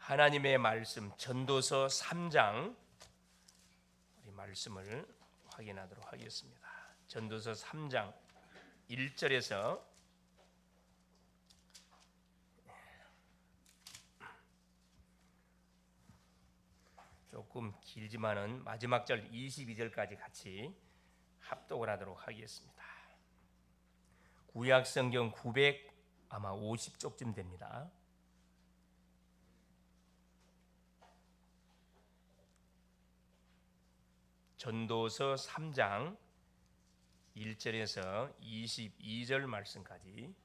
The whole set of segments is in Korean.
하나님의 말씀 전도서 3장 우리 말씀을 확인하도록 하겠습니다. 전도서 3장 1절에서 조금 길지만은 마지막 절 22절까지 같이 합독을 하도록 하겠습니다. 구약 성경 950쪽쯤 됩니다. 전도서 3장 1절에서 22절 말씀까지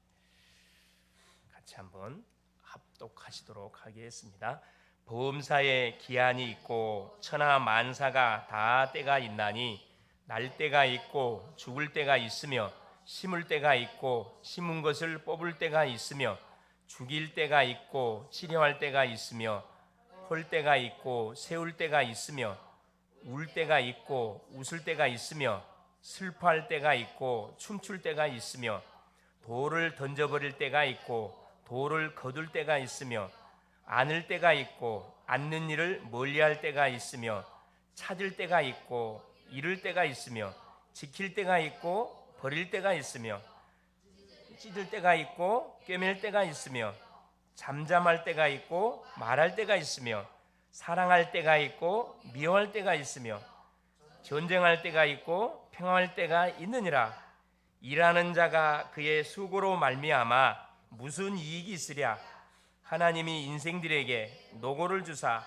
같이 한번 합독하시도록 하겠습니다. 범사에 기한이 있고 천하 만사가 다 때가 있나니 날 때가 있고 죽을 때가 있으며 심을 때가 있고 심은 것을 뽑을 때가 있으며 죽일 때가 있고 치료할 때가 있으며 헐 때가 있고 세울 때가 있으며 울 때가 있고 웃을 때가 있으며 슬퍼할 때가 있고 춤출 때가 있으며 돌을 던져버릴 때가 있고 돌을 거둘 때가 있으며 안을 때가 있고 앉는 일을 멀리할 때가 있으며 찾을 때가 있고 잃을 때가 있으며 지킬 때가 있고 버릴 때가 있으며 찢을 때가 있고 꿰맬 때가 있으며 잠잠할 때가 있고 말할 때가 있으며 사랑할 때가 있고 미워할 때가 있으며 전쟁할 때가 있고 평화할 때가 있느니라. 일하는 자가 그의 수고로 말미암아 무슨 이익이 있으랴. 하나님이 인생들에게 노고를 주사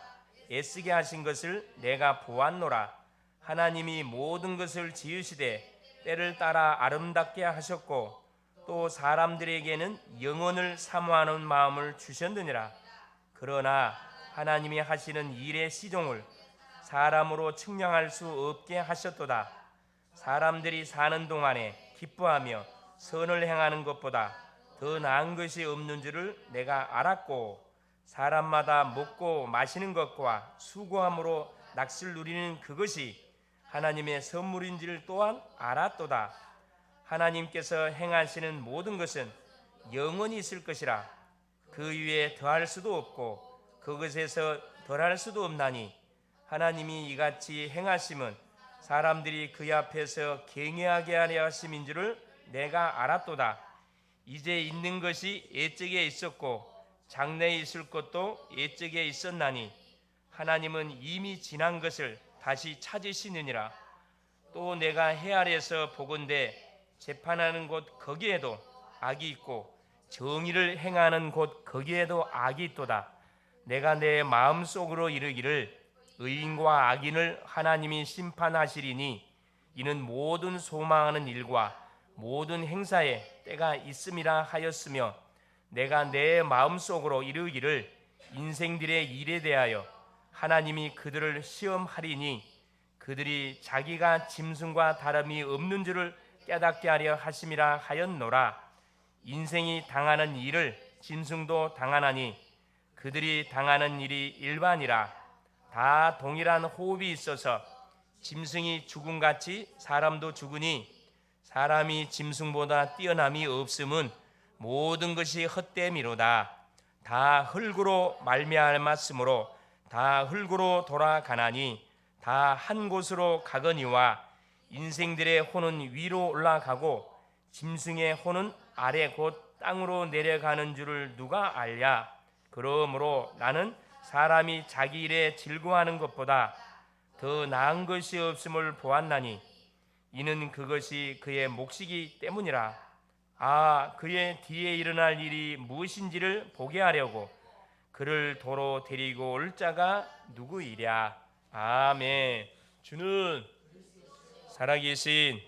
애쓰게 하신 것을 내가 보았노라. 하나님이 모든 것을 지으시되 때를 따라 아름답게 하셨고 또 사람들에게는 영혼을 사모하는 마음을 주셨느니라. 그러나 하나님이 하시는 일의 시종을 사람으로 측량할 수 없게 하셨도다. 사람들이 사는 동안에 기뻐하며 선을 행하는 것보다 더 나은 것이 없는 줄을 내가 알았고 사람마다 먹고 마시는 것과 수고함으로 낚시를 누리는 그것이 하나님의 선물인지를 또한 알았도다. 하나님께서 행하시는 모든 것은 영원히 있을 것이라. 그 위에 더할 수도 없고 그것에서 덜할 수도 없나니 하나님이 이같이 행하심은 사람들이 그의 앞에서 경외하게 하려 하심인 줄을 내가 알았도다. 이제 있는 것이 옛적에 있었고 장래에 있을 것도 옛적에 있었나니 하나님은 이미 지난 것을 다시 찾으시느니라. 또 내가 해 아래에서 보건대 재판하는 곳 거기에도 악이 있고 정의를 행하는 곳 거기에도 악이 있도다. 내가 내 마음속으로 이르기를 의인과 악인을 하나님이 심판하시리니 이는 모든 소망하는 일과 모든 행사에 때가 있음이라 하였으며 내가 내 마음속으로 이르기를 인생들의 일에 대하여 하나님이 그들을 시험하리니 그들이 자기가 짐승과 다름이 없는 줄을 깨닫게 하려 하심이라 하였노라. 인생이 당하는 일을 짐승도 당하나니 그들이 당하는 일이 일반이라. 다 동일한 호흡이 있어서 짐승이 죽음같이 사람도 죽으니 사람이 짐승보다 뛰어남이 없음은 모든 것이 헛됨이로다. 다 흙으로 말미암았으므로 다 흙으로 돌아가나니 다 한 곳으로 가거니와 인생들의 혼은 위로 올라가고 짐승의 혼은 아래 곧 땅으로 내려가는 줄을 누가 알랴. 그러므로 나는 사람이 자기 일에 즐거워하는 것보다 더 나은 것이 없음을 보았나니 이는 그것이 그의 몫이기 때문이라. 그의 뒤에 일어날 일이 무엇인지를 보게 하려고 그를 도로 데리고 올 자가 누구이랴. 아멘. 주는 살아계신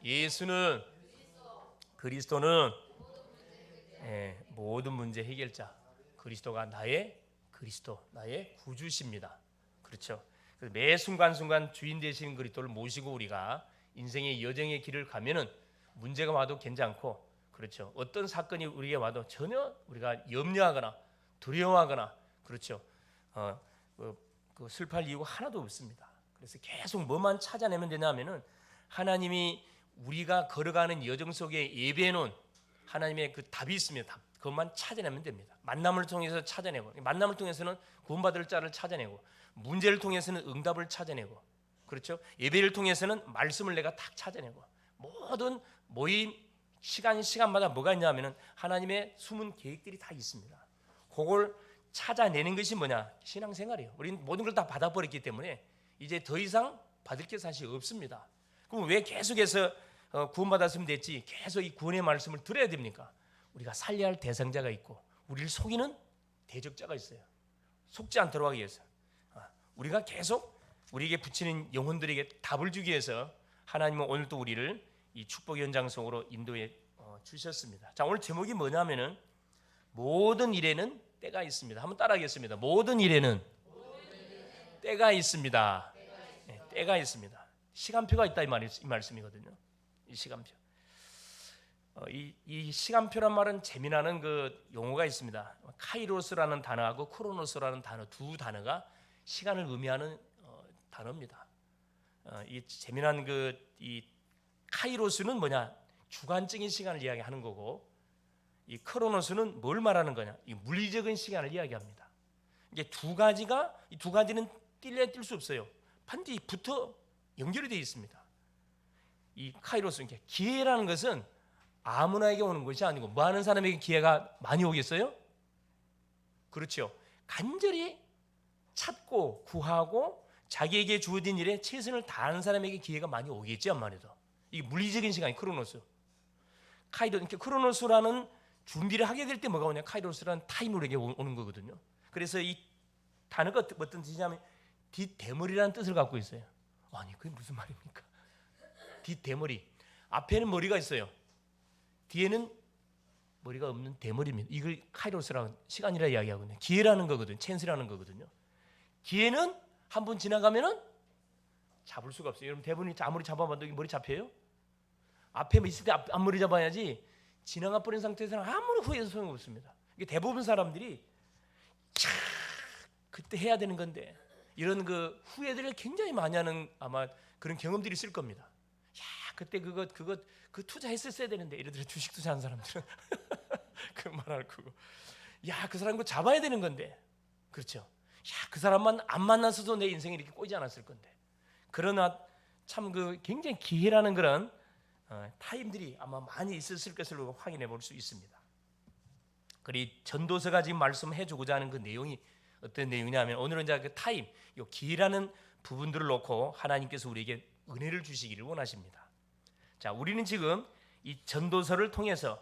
예수는 그리스도는 모든 문제 해결자. 그리스도가 나의 그리스도, 나의 구주십니다. 그렇죠? 매 순간순간 주인 되시는 그리스도를 모시고 우리가 인생의 여정의 길을 가면은 문제가 와도 괜찮고, 그렇죠? 어떤 사건이 우리에게 와도 전혀 우리가 염려하거나 두려워하거나, 그렇죠? 그 슬퍼할 이유가 하나도 없습니다. 그래서 계속 뭐만 찾아내면 되냐면은 하나님이 우리가 걸어가는 여정 속에 예배해 놓은 하나님의 그 답이 있습니다. 그것만 찾아내면 됩니다. 만남을 통해서 찾아내고, 만남을 통해서는 구원받을 자를 찾아내고, 문제를 통해서는 응답을 찾아내고, 그렇죠? 예배를 통해서는 말씀을 내가 딱 찾아내고, 모든 모임 시간마다 뭐가 있냐면은 하나님의 숨은 계획들이 다 있습니다. 그걸 찾아내는 것이 뭐냐? 신앙생활이에요. 우리는 모든 걸 다 받아버렸기 때문에 이제 더 이상 받을 게 사실 없습니다. 그럼 왜 계속해서 구원받았으면 됐지 계속 이 구원의 말씀을 들어야 됩니까? 우리가 살려야 할 대상자가 있고 우리를 속이는 대적자가 있어요. 속지 않도록 하기 위해서 우리가 계속 우리에게 붙이는 영혼들에게 답을 주기 위해서 하나님은 오늘 또 우리를 이 축복의 현장 속으로 인도해 주셨습니다. 자, 오늘 제목이 뭐냐면은 모든 일에는 때가 있습니다. 한번 따라하겠습니다. 모든 일에는 때가 있습니다. 네, 때가 있습니다. 시간표가 있다 이 말씀이거든요. 이 시간표. 이 시간표란 말은 재미나는 그 용어가 있습니다. 카이로스라는 단어하고 크로노스라는 단어 두 단어가 시간을 의미하는 단어입니다. 이 재미난 이 카이로스는 뭐냐? 주관적인 시간을 이야기하는 거고, 이 크로노스는 뭘 말하는 거냐? 이 물리적인 시간을 이야기합니다. 이게 이 두 가지는 뛸 수 없어요. 반드시 붙어 연결이 되어 있습니다. 이 카이로스, 기회라는 것은 아무나에게 오는 것이 아니고 뭐 하는 사람에게 기회가 많이 오겠어요? 그렇죠. 간절히 찾고 구하고 자기에게 주어진 일에 최선을 다하는 사람에게 기회가 많이 오겠지 아무래도. 이게 물리적인 시간이 크로노스. 크로노스라는 준비를 하게 될 때 뭐가 오냐? 카이로스라는 타임으로 오는 거거든요. 그래서 이 단어가 어떤 뜻이냐면 뒷대머리라는 뜻을 갖고 있어요. 아니 그게 무슨 말입니까? 뒷대머리. 앞에는 머리가 있어요. 뒤에는 머리가 없는 대머리입니다. 이걸 카이로스라는 시간이라 이야기하거든요. 기회라는 거거든요. 찬스라는 거거든요. 기회는 한 번 지나가면은 잡을 수가 없어요. 여러분 대부분이 아무리 잡아봐도 머리 잡혀요? 앞에 있을 때 앞머리 잡아야지 지나가 버린 상태에서는 아무리 후회해서 소용없습니다. 이게 대부분 사람들이 그때 해야 되는 건데 이런 그 후회들을 굉장히 많이 하는 아마 그런 경험들이 있을 겁니다. 야 그때 그 투자했었어야 되는데 예를 들어 주식 투자하는 사람들은 그 말할 거고 야 그 사람 그 잡아야 되는 건데 그렇죠. 야 그 사람만 안 만났어도 내 인생이 이렇게 꼬이지 않았을 건데 그러나 참 그 굉장히 기회라는 그런 타임들이 아마 많이 있었을 것으로 확인해 볼 수 있습니다. 그리 전도서가 지금 말씀해 주고자 하는 그 내용이 어떤 내용이냐면 오늘은 이제 그 타임, 이 기회라는 부분들을 놓고 하나님께서 우리에게 은혜를 주시기를 원하십니다. 자, 우리는 지금 이 전도서를 통해서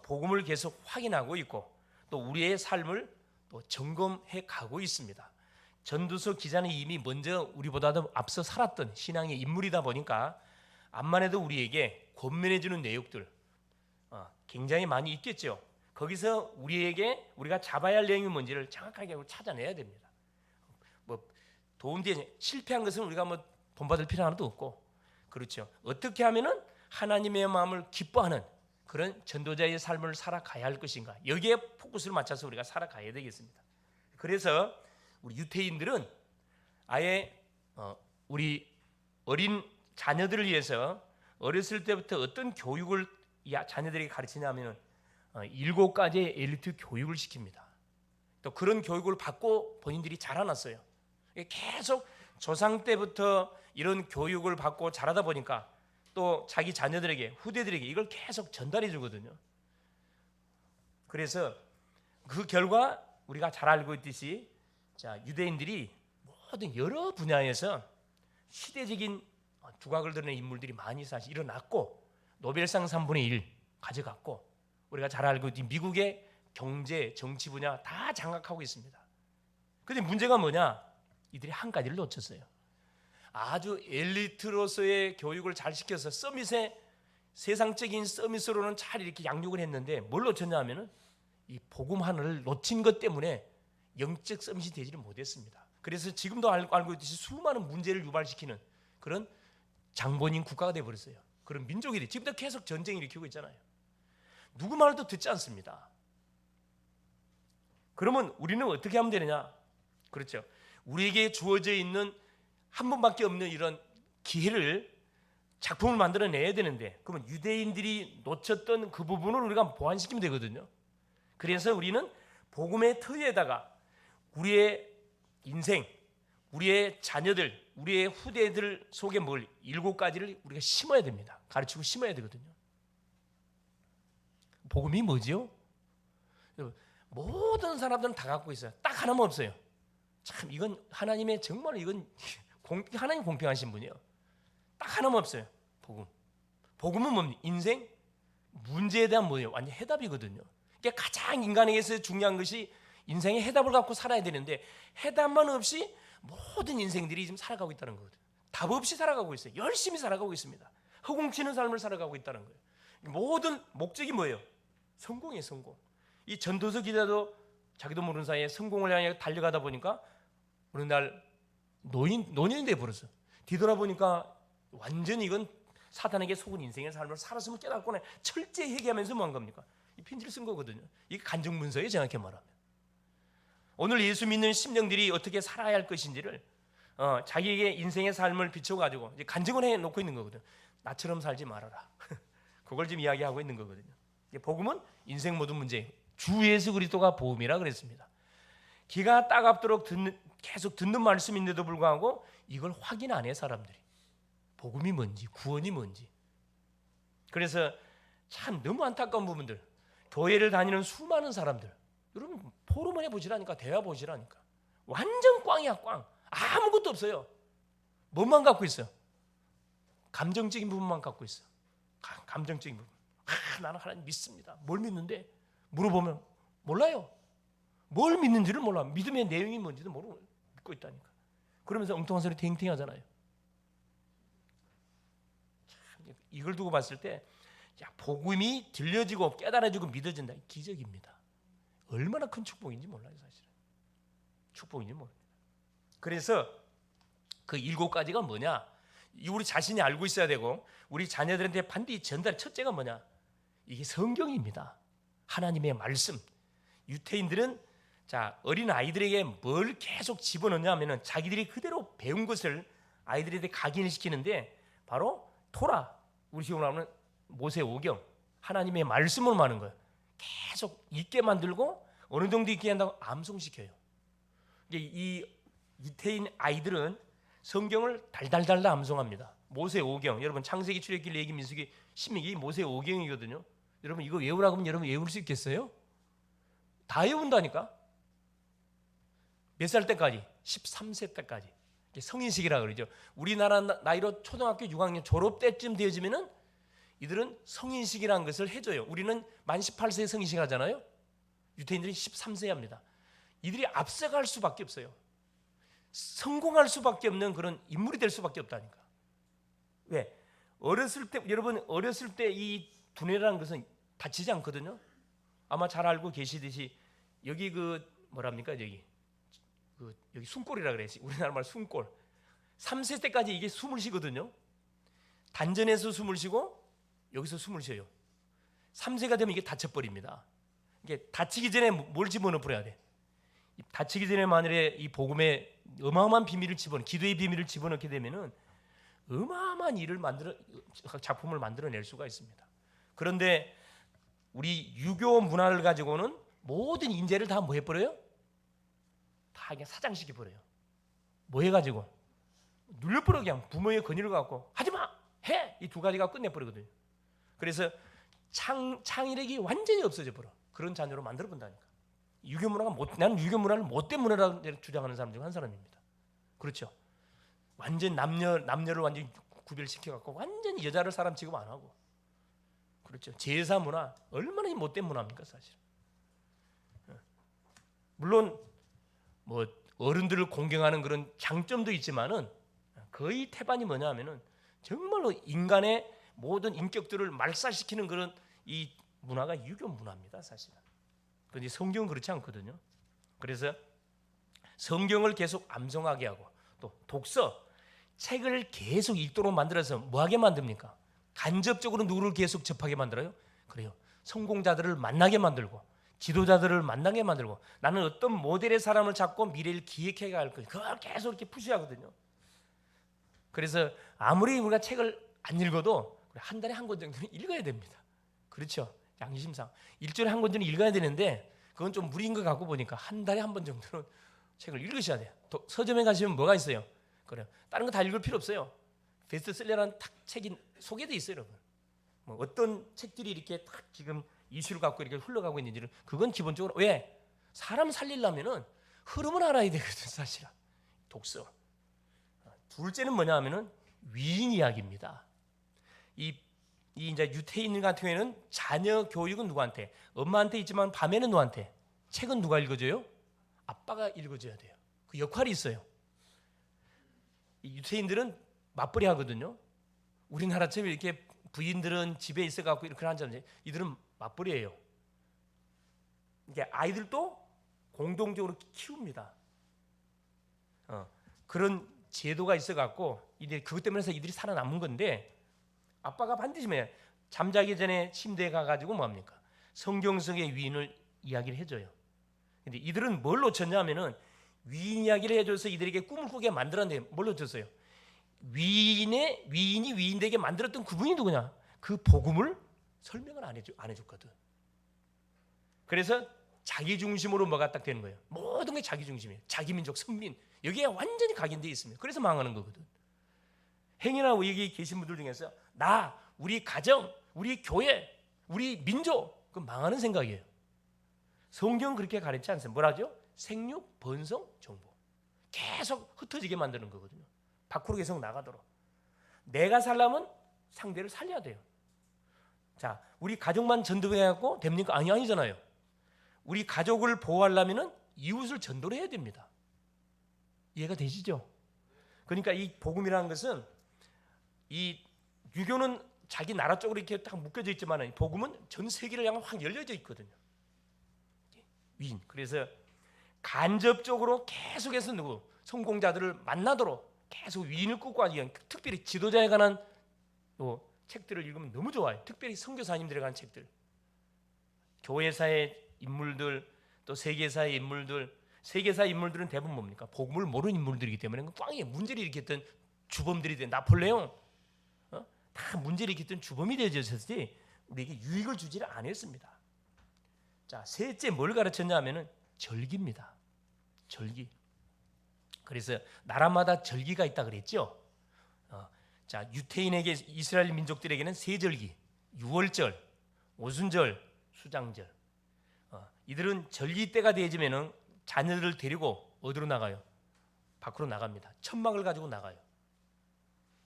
복음을 계속 확인하고 있고 또 우리의 삶을 또 점검해 가고 있습니다. 전도서 기자는 이미 먼저 우리보다도 앞서 살았던 신앙의 인물이다 보니까 암만 해도 우리에게 권면해 주는 내용들 굉장히 많이 있겠죠. 거기서 우리가 잡아야 할 내용이 뭔지를 정확하게 찾아내야 됩니다. 뭐 도움되지 실패한 것은 우리가 뭐 본받을 필요 하나도 없고 그렇죠. 어떻게 하면은 하나님의 마음을 기뻐하는 그런 전도자의 삶을 살아가야 할 것인가 여기에 포커스를 맞춰서 우리가 살아가야 되겠습니다. 그래서 우리 유태인들은 아예 우리 어린 자녀들을 위해서 어렸을 때부터 어떤 교육을 자녀들에게 가르치냐면은 7가지의 엘리트 교육을 시킵니다. 또 그런 교육을 받고 본인들이 자라났어요. 계속 조상 때부터 이런 교육을 받고 자라다 보니까 또 자기 자녀들에게 후대들에게 이걸 계속 전달해 주거든요. 그래서 그 결과 우리가 잘 알고 있듯이 유대인들이 모든 여러 분야에서 시대적인 두각을 드러낸 인물들이 많이 사실 일어났고 노벨상 3분의 1 가져갔고 우리가 잘 알고 있듯이 미국의 경제, 정치 분야 다 장악하고 있습니다. 그런데 문제가 뭐냐? 이들이 한 가지를 놓쳤어요. 아주 엘리트로서의 교육을 잘 시켜서 세상적인 서밋으로는 잘 이렇게 양육을 했는데 뭘 놓쳤냐 하면은 이 복음 하나를 놓친 것 때문에 영적 서밋이 되지를 못했습니다. 그래서 지금도 알고 있듯이 수많은 문제를 유발시키는 그런 장본인 국가가 되어버렸어요. 그런 민족이 지금도 계속 전쟁을 일으키고 있잖아요. 누구 말도 듣지 않습니다. 그러면 우리는 어떻게 하면 되느냐? 그렇죠. 우리에게 주어져 있는 한 번밖에 없는 이런 기회를 작품을 만들어내야 되는데 그러면 유대인들이 놓쳤던 그 부분을 우리가 보완시키면 되거든요. 그래서 우리는 복음의 터에다가 우리의 인생, 우리의 자녀들, 우리의 후대들 속에 뭘 7가지를 우리가 심어야 됩니다. 가르치고 심어야 되거든요. 복음이 뭐지요? 모든 사람들은 다 갖고 있어요. 딱 하나만 없어요. 참 이건 하나님의 정말 이건 하나님 공평하신 분이에요. 딱 하나만 없어요. 복음은 뭡니까? 인생 문제에 대한 뭐예요? 완전 해답이거든요. 그러니까 가장 인간에게서 중요한 것이 인생의 해답을 갖고 살아야 되는데 해답만 없이 모든 인생들이 지금 살아가고 있다는 거거든요. 답 없이 살아가고 있어요. 열심히 살아가고 있습니다. 허공치는 삶을 살아가고 있다는 거예요. 모든 목적이 뭐예요? 성공이에요. 성공. 이 전도서 기자도 자기도 모르는 사이에 성공을 향해 달려가다 보니까 어느 날 노년이 돼버렸어. 뒤돌아보니까 완전히 이건 사탄에게 속은 인생의 삶을 살았음을 깨닫고 철저히 회개하면서 뭐 한 겁니까? 이 편지를 쓴 거거든요. 이게 간증문서예요. 정확히 말하면. 오늘 예수 믿는 심령들이 어떻게 살아야 할 것인지를 자기에게 인생의 삶을 비춰가지고 이제 간증을 해놓고 있는 거거든요. 나처럼 살지 말아라. 그걸 지금 이야기하고 있는 거거든요. 복음은 인생 모든 문제, 주 예수 그리스도가 복음이라 그랬습니다. 기가 따갑도록 계속 듣는 말씀인데도 불구하고 이걸 확인 안 해 사람들이. 복음이 뭔지, 구원이 뭔지. 그래서 참 너무 안타까운 부분들. 교회를 다니는 수많은 사람들. 여러분 포럼을 해보시라니까, 대화 보시라니까. 완전 꽝이야, 꽝. 아무것도 없어요. 뭐만 갖고 있어요? 감정적인 부분만 갖고 있어요. 감정적인 부분. 나는 하나님 믿습니다. 뭘 믿는데? 물어보면 몰라요. 뭘 믿는지를 몰라. 믿음의 내용이 뭔지도 모르고 믿고 있다니까. 그러면서 엉뚱한 소리 탱탱 하잖아요. 참, 이걸 두고 봤을 때 복음이 들려지고 깨달아지고 믿어진다. 기적입니다. 얼마나 큰 축복인지 몰라요, 사실은. 축복인지 모릅니다. 그래서 그 7가지가 뭐냐? 우리 자신이 알고 있어야 되고 우리 자녀들한테 반드시 전달. 첫째가 뭐냐? 이게 성경입니다. 하나님의 말씀. 유태인들은 어린 아이들에게 뭘 계속 집어넣냐 하면은 자기들이 그대로 배운 것을 아이들에게 각인을 시키는데 바로 토라, 우리 식으로 하면 모세오경, 하나님의 말씀을 말하는 거예요. 계속 읽게 만들고 어느 정도 읽게 한다고 암송시켜요. 이 유태인 아이들은 성경을 달달달달 암송합니다. 모세오경, 여러분 창세기, 출애굽기, 레위기, 민수기, 신명기 모세오경이거든요. 여러분 이거 외우라고 하면 여러분 외울 수 있겠어요? 다 외운다니까. 몇 살 때까지? 13세 때까지. 성인식이라 그러죠. 우리나라 나이로 초등학교 6학년 졸업 때쯤 되어지면은 이들은 성인식이라는 것을 해줘요. 우리는 만 18세에 성인식 하잖아요. 유태인들이 13세에 합니다. 이들이 앞서갈 수밖에 없어요. 성공할 수밖에 없는 그런 인물이 될 수밖에 없다니까. 왜? 어렸을 때, 여러분 어렸을 때 이 두뇌라는 것은 다치지 않거든요. 아마 잘 알고 계시듯이 여기 뭐랍니까? 여기 숨골이라 그래야지. 우리나라 말 숨골. 3세 때까지 이게 숨을 쉬거든요. 단전에서 숨을 쉬고 여기서 숨을 쉬어요. 3세가 되면 이게 다쳐버립니다. 이게 다치기 전에 뭘 집어넣어야 돼? 다치기 전에 만일에 이 복음의 어마어마한 비밀을 기도의 비밀을 집어넣게 되면은 어마어마한 작품을 만들어낼 수가 있습니다. 그런데 우리 유교 문화를 가지고는 모든 인재를 다 뭐 해버려요? 다 그냥 사장시켜버려요. 뭐 해가지고? 눌려버려. 그냥 부모의 권위를 갖고 하지마! 해! 이 2가지가 끝내버리거든요. 그래서 창의력이 완전히 없어져 버려. 그런 자녀로 만들어 본다니까. 유교 문화가 나는 유교 문화를 못된 문화라고 주장하는 사람 중 한 사람입니다. 그렇죠? 완전 남녀를 완전히 구별시켜 갖고 완전히 여자를 사람 취급 안 하고. 그렇죠? 제사 문화 얼마나 못된 문화입니까, 사실. 물론 뭐 어른들을 공경하는 그런 장점도 있지만은 거의 태반이 뭐냐 하면은 정말로 인간의 모든 인격들을 말살시키는 그런 이 문화가 유교 문화입니다, 사실은. 그런데 성경은 그렇지 않거든요. 그래서 성경을 계속 암송하게 하고 또 독서, 책을 계속 읽도록 만들어서 뭐하게 만듭니까? 간접적으로 누구를 계속 접하게 만들어요? 그래요. 성공자들을 만나게 만들고 지도자들을 만나게 만들고 나는 어떤 모델의 사람을 잡고 미래를 기획해 갈 거예요. 그걸 계속 이렇게 푸시하거든요. 그래서 아무리 우리가 책을 안 읽어도 한 달에 한 권 정도는 읽어야 됩니다. 그렇죠? 양심상 일주일에 한 권쯤은 읽어야 되는데 그건 좀 무리인 것 같고 보니까 한 달에 한 번 정도는 책을 읽으셔야 돼요. 서점에 가시면 뭐가 있어요? 그래요. 다른 거 다 읽을 필요 없어요. 베스트셀러라는 탁 책이 소개돼 있어요, 여러분. 뭐 어떤 책들이 이렇게 탁 지금 이슈를 갖고 이렇게 흘러가고 있는지를 그건 기본적으로 왜 사람 살리려면은 흐름을 알아야 되거든 사실은. 독서. 둘째는 뭐냐 하면은 위인 이야기입니다. 이 이제 유태인 같은 경우에는 자녀 교육은 누구한테? 엄마한테 있지만 밤에는 누구한테? 책은 누가 읽어줘요? 아빠가 읽어줘야 돼요. 그 역할이 있어요. 이 유태인들은 맞벌이 하거든요. 우리나라처럼 이렇게 부인들은 집에 있어갖고 이렇게 하잖아요. 이들은 맞벌이에요. 이게 아이들도 공동적으로 키웁니다. 그런 제도가 있어갖고 이제 그것 때문에 이들이 살아남은 건데 아빠가 반드시 잠자기 전에 침대에 가가지고 뭐합니까? 성경 속의 위인을 이야기를 해줘요. 근데 이들은 뭘 놓쳤냐 하면은 위인 이야기를 해줘서 이들에게 꿈을 꾸게 만들었는데 뭘 놓쳤어요? 위인이 위인되게 만들었던 그분이 누구냐? 그 복음을 설명을 안 해줬거든. 그래서 자기 중심으로 뭐가 딱 되는 거예요. 모든 게 자기 중심이에요. 자기 민족, 선민 여기에 완전히 각인되어 있습니다. 그래서 망하는 거거든. 행여나 여기 계신 분들 중에서 우리 가정, 우리 교회, 우리 민족 그 망하는 생각이에요. 성경은 그렇게 가르치지 않습니다. 뭐라죠? 생육, 번성, 정복. 계속 흩어지게 만드는 거거든요. 밖으로 계속 나가도록. 내가 살려면 상대를 살려야 돼요. 자, 우리 가족만 전도해갖고 됩니까? 아니잖아요. 우리 가족을 보호하려면 이웃을 전도를 해야 됩니다. 이해가 되시죠? 그러니까 이 복음이라는 것은 이 유교는 자기 나라 쪽으로 이렇게 딱 묶여져 있지만 복음은 전 세계를 향해 확 열려져 있거든요. 위인. 그래서 간접적으로 계속해서 성공자들을 만나도록 계속 위인을 꾸고 하는 특별히 지도자에 관한 책들을 읽으면 너무 좋아요. 특별히 선교사님들에 관한 책들. 교회사의 인물들 또 세계사의 인물들. 세계사 인물들은 대부분 뭡니까? 복음을 모르는 인물들이기 때문에 꽝이에요. 문제를 일으켰던 주범들이 된 나폴레옹 다 문제를 일으켰던 주범이 되어졌지 우리에게 유익을 주지를 않았습니다. 자, 셋째 뭘 가르쳤냐 하면은 절기입니다. 절기. 그래서 나라마다 절기가 있다 그랬죠. 자, 유태인에게 이스라엘 민족들에게는 세 절기, 유월절, 오순절, 수장절. 이들은 절기 때가 되어지면은 자녀들을 데리고 어디로 나가요? 밖으로 나갑니다. 천막을 가지고 나가요.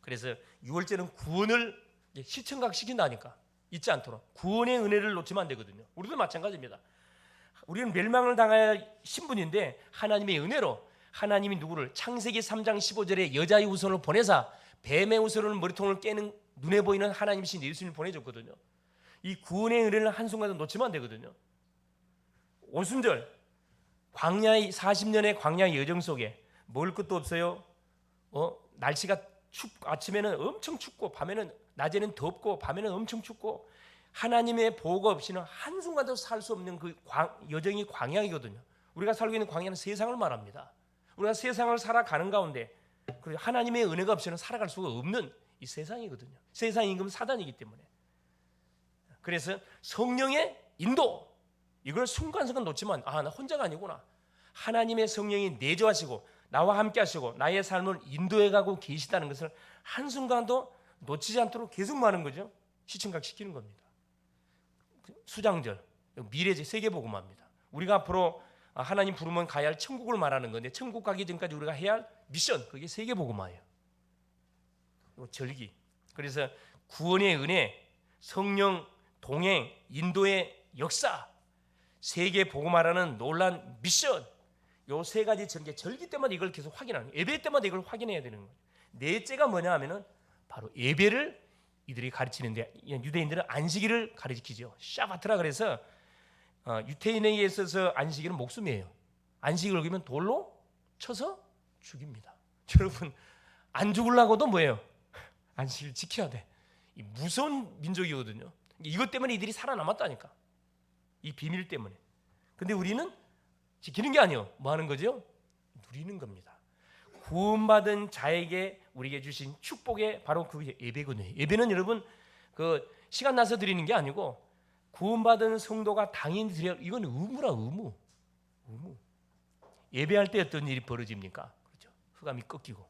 그래서 유월절은 구원을 시청각 시킨다니까 잊지 않도록 구원의 은혜를 놓치면 안 되거든요. 우리도 마찬가지입니다. 우리는 멸망을 당할 신분인데 하나님의 은혜로 하나님이 누구를 창세기 3장 15절에 여자의 후손을 보내사 뱀의 후손을 머리통을 깨는 눈에 보이는 하나님이신 예수님을 보내줬거든요. 이 구원의 은혜를 한순간도 놓치면 안 되거든요. 오순절 광야의 40년의 광야의 여정 속에 먹을 것도 없어요. 날씨가 아침에는 엄청 춥고 밤에는 낮에는 덥고 밤에는 엄청 춥고 하나님의 보호가 없이는 한순간도 살 수 없는 그 여정이 광야이거든요. 우리가 살고 있는 광야는 세상을 말합니다. 우리가 세상을 살아가는 가운데 하나님의 은혜가 없이는 살아갈 수가 없는 이 세상이거든요. 세상의 임금은 사단이기 때문에. 그래서 성령의 인도 이걸 순간순간 놓치면 나 혼자가 아니구나. 하나님의 성령이 내주하시고 나와 함께 하시고 나의 삶을 인도해가고 계시다는 것을 한순간도 놓치지 않도록 계속 말하는 거죠. 시청각 시키는 겁니다. 수장절, 미래제 세계복음화입니다. 우리가 앞으로 하나님 부르면 가야 할 천국을 말하는 건데 천국 가기 전까지 우리가 해야 할 미션 그게 세계복음화예요. 절기. 그래서 구원의 은혜, 성령 동행, 인도의 역사, 세계복음화라는 놀란 미션 요 세 가지 전개 절기 때마다 이걸 계속 확인하는 거예요. 예배 때마다 이걸 확인해야 되는 거예요. 넷째가 뭐냐 하면은 바로 예배를 이들이 가르치는데 유대인들은 안식일을 가르치죠. 샤바트라 그래서 유태인에게 있어서 안식일은 목숨이에요. 안식일을 어기면 돌로 쳐서 죽입니다. 여러분 안 죽으려고도 뭐예요? 안식일 지켜야 돼. 이 무서운 민족이거든요. 이것 때문에 이들이 살아남았다니까. 이 비밀 때문에. 근데 우리는 지키는 게 아니에요. 뭐 하는 거죠? 누리는 겁니다. 구원받은 자에게 우리에게 주신 축복의 바로 그 예배거든요. 예배는 여러분 그 시간 나서 드리는 게 아니고 구원받은 성도가 당연히 드려야, 이건 의무라, 의무. 예배할 때 어떤 일이 벌어집니까? 그렇죠. 흑암이 꺾이고,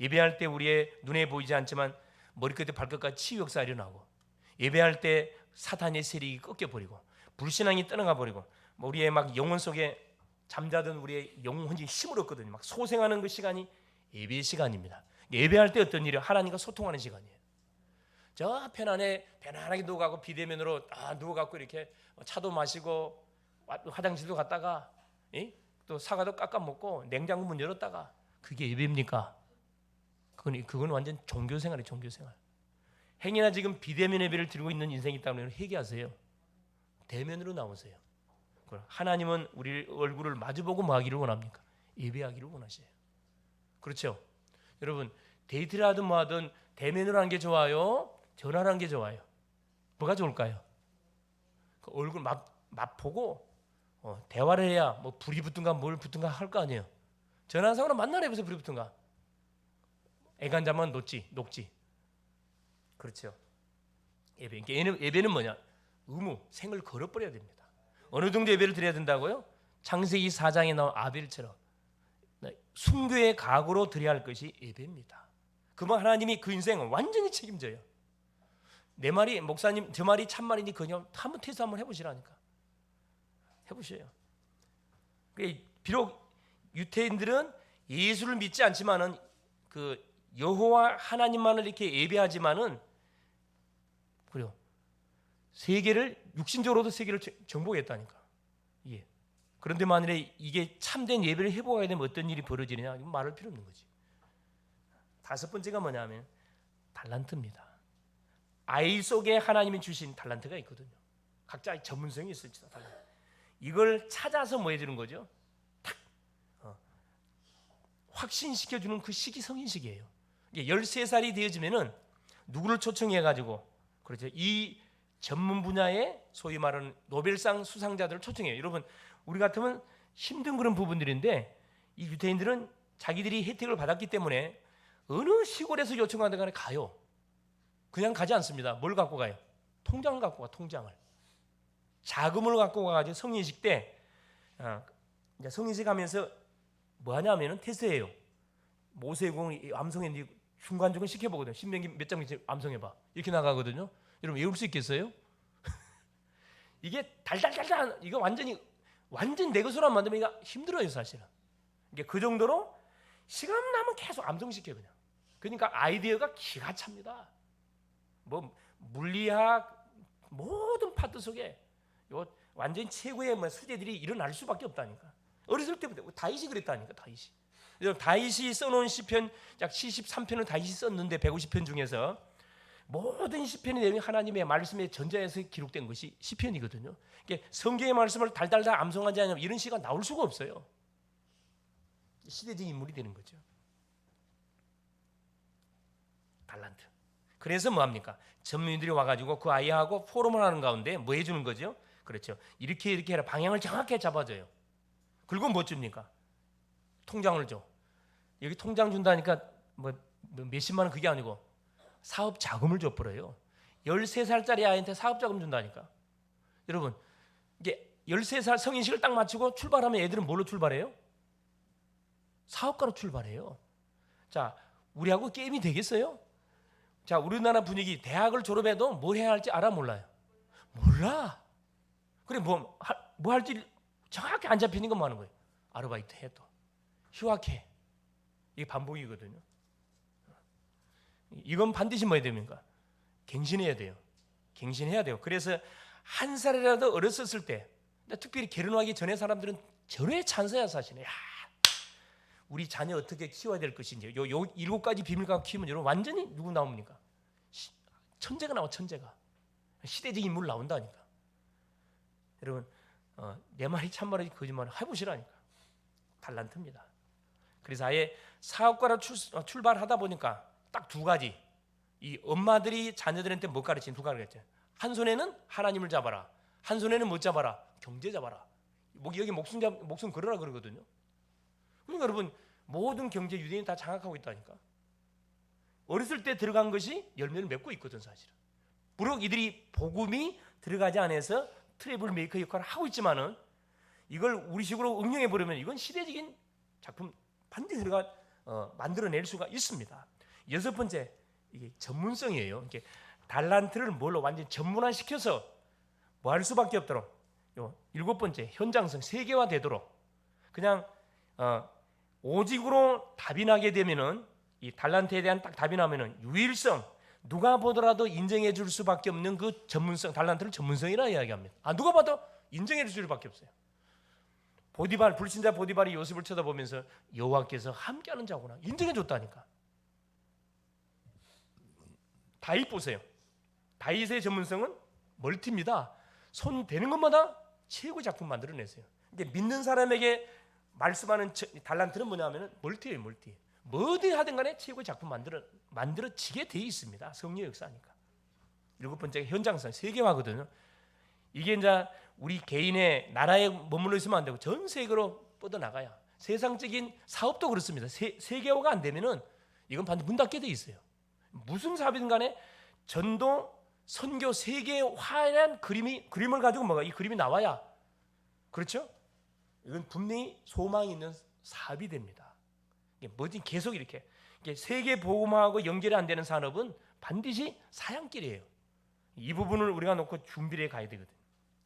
예배할 때 우리의 눈에 보이지 않지만 머리끝에 발끝까지 치유 역사 일어나고, 예배할 때 사탄의 세력이 꺾여버리고, 불신앙이 떠나가 버리고, 우리의 막 영혼 속에 잠자던 우리의 영혼이 힘을 얻거든요. 막 소생하는 그 시간이 예배 시간입니다. 예배할 때 어떤 일이에요? 하나님과 소통하는 시간이에요. 저 편안에 편안하게 누워가고 비대면으로 누워갖고 이렇게 차도 마시고 화장실도 갔다가 또 사과도 깎아 먹고 냉장고 문 열었다가, 그게 예배입니까? 그건 완전 종교생활이에요. 종교생활. 행여나 지금 비대면 예배를 드리고 있는 인생이 있다면 회개하세요. 대면으로 나오세요. 하나님은 우리 얼굴을 마주보고 뭐 하기를 원합니까? 예배하기를 원하셔요. 그렇죠? 여러분, 데이트를 하든 뭐 하든 대면으로 하는 게 좋아요? 전화로 하는 게 좋아요? 뭐가 좋을까요? 그 얼굴 맛보고 대화를 해야 뭐 불이 붙든가 뭘 붙든가 할 거 아니에요. 전화상으로 만나라 해보세요. 불이 붙든가. 애간장만 녹지. 그렇죠. 예배는 뭐냐? 의무, 생을 걸어버려야 됩니다. 어느 정도 예배를 드려야 된다고요? 창세기 4장에 나온 아벨처럼 순교의 각오로 드려야 할 것이 예배입니다. 그러면 하나님이 그 인생을 완전히 책임져요. 내 말이, 목사님 저 말이 참말인지 그냥 한번 테스트 한번 해보시라니까. 해보셔요. 비록 유대인들은 예수를 믿지 않지만은 그 여호와 하나님만을 이렇게 예배하지만은, 그래요. 세계를 육신적으로도 세계를 정복했다니까. 예. 그런데 만일에 이게 참된 예배를 해보아야 되면 어떤 일이 벌어지느냐? 이건 말할 필요 없는 거지. 다섯 번째가 뭐냐면 달란트입니다. 아이 속에 하나님이 주신 달란트가 있거든요. 각자 전문성이 있을지도. 이걸 찾아서 뭐 해주는 거죠? 탁 확신시켜주는 그 시기 성인식이에요. 13살이 되어지면은 누구를 초청해가지고, 그렇죠, 이 전문 분야의 소위 말하는 노벨상 수상자들을 초청해요. 여러분, 우리 같으면 힘든 그런 부분들인데, 이 유대인들은 자기들이 혜택을 받았기 때문에 어느 시골에서 요청하는 간에 가요. 그냥 가지 않습니다. 뭘 갖고 가요? 통장을 갖고 가. 통장을. 자금을 갖고 가가지고 성인식 때 이제 성인식 하면서 뭐 하냐면은 테스트예요. 모세공을 암송했는지 중간중간 시켜보거든요. 신명기 몇 장 암송해봐. 이렇게 나가거든요. 여러분 외울 수 있겠어요? 이게 달달달달, 이거 완전 내 것으로 안 만들면 이거 힘들어요, 사실은. 이게 그 정도로 시간 나면 계속 암송시켜 그냥. 그러니까 아이디어가 기가 찹니다. 뭐 물리학 모든 파트 속에 요 완전 최고의 뭐 수제들이 일어날 수밖에 없다니까. 어렸을 때부터 다윗이 그랬다니까. 다윗이 써놓은 시편 약 73편을 다윗이 썼는데 150편 중에서 모든 시편의 내용이 하나님의 말씀의 전자에서 기록된 것이 시편이거든요. 그러니까 성경의 말씀을 달달달 암송하지 않으면 이런 시가 나올 수가 없어요. 시대적 인물이 되는 거죠. 달란트. 그래서 뭐합니까? 전문인들이 와가지고 그 아이하고 포럼을 하는 가운데 뭐 해주는 거죠? 그렇죠. 이렇게 해라. 방향을 정확하게 잡아줘요. 그리고 뭐 줍니까? 통장을 줘. 여기 통장 준다니까 뭐 몇십만 원 그게 아니고 사업 자금을 줘버려요. 13살짜리 아이한테 사업 자금 준다니까. 여러분, 이게 13살 성인식을 딱 마치고 출발하면 애들은 뭘로 출발해요? 사업가로 출발해요. 자, 우리하고 게임이 되겠어요? 자, 우리나라 분위기, 대학을 졸업해도 뭘 해야 할지 알아 몰라요? 몰라. 그래, 뭐 할지 정확히 안 잡히는 것만 하는 거예요. 아르바이트 해, 또 휴학해. 이게 반복이거든요. 이건 반드시 뭐 해야 됩니까? 갱신해야 돼요. 갱신해야 돼요. 그래서 한 살이라도 어렸었을 때, 특별히 결혼하기 전에 사람들은 절호의 찬사야, 사실은. 야, 우리 자녀 어떻게 키워야 될 것인지, 요 7가지 비밀 갖고 키우면 여러분 완전히 누구 나옵니까? 천재가 나와, 천재가. 시대적 인물 나온다니까. 여러분, 내 말이 참말이 거짓말 해보시라니까. 달란트입니다. 그래서 아예 사업가로 출발하다 보니까 딱 2가지. 이 엄마들이 자녀들한테 못 가르친 2가지 가르쳤죠. 한 손에는 하나님을 잡아라. 한 손에는 못 잡아라. 경제 잡아라. 여기 목숨 걸어라 그러거든요. 그러니까 여러분, 모든 경제 유대인이 다 장악하고 있다니까. 어렸을 때 들어간 것이 열매를 맺고 있거든, 사실은. 부록 이들이 복음이 들어가지 않아서 트래블 메이커 역할을 하고 있지만은 이걸 우리식으로 응용해 보려면 이건 시대적인 작품 반드시 우리가 만들어낼 수가 있습니다. 여섯 번째, 이게 전문성이에요. 이게 달란트를 뭘로 완전히 전문화시켜서 뭐 할 수밖에 없도록. 일곱 번째, 현장성, 세계화되도록. 그냥 오직으로 답이 나게 되면은 이 달란트에 대한 딱 답이 나면은 유일성, 누가 보더라도 인정해 줄 수밖에 없는 그 전문성, 달란트를 전문성이라 이야기합니다. 누가 봐도 인정해 줄 수밖에 없어요. 보디발, 불신자 보디발이 요셉을 쳐다보면서 여호와께서 함께하는 자구나 인정해 줬다니까. 다윗 보세요. 다윗의 전문성은 멀티입니다. 손 대는 것마다 최고의 작품 만들어내세요. 이게 믿는 사람에게 말씀하는 달란트는 뭐냐면은 멀티예요, 멀티. 뭐든 하든 간에 최고의 작품 만들어지게 돼 있습니다. 성령의 역사니까. 일곱 번째가 현장성, 세계화거든요. 이게 이제 우리 개인의 나라에 머물러 있으면 안 되고 전 세계로 뻗어나가야. 세상적인 사업도 그렇습니다. 세계화가 안 되면은 이건 반드시 문 닫게 돼 있어요. 무슨 사업이든 간에 전도, 선교, 세계화란 그림을 가지고 이 그림이 나와야, 그렇죠? 이건 분명히 소망이 있는 사업이 됩니다. 뭐지 계속 이렇게 세계 복음화하고 연결이 안 되는 산업은 반드시 사양길이에요. 이 부분을 우리가 놓고 준비를 해 가야 되거든.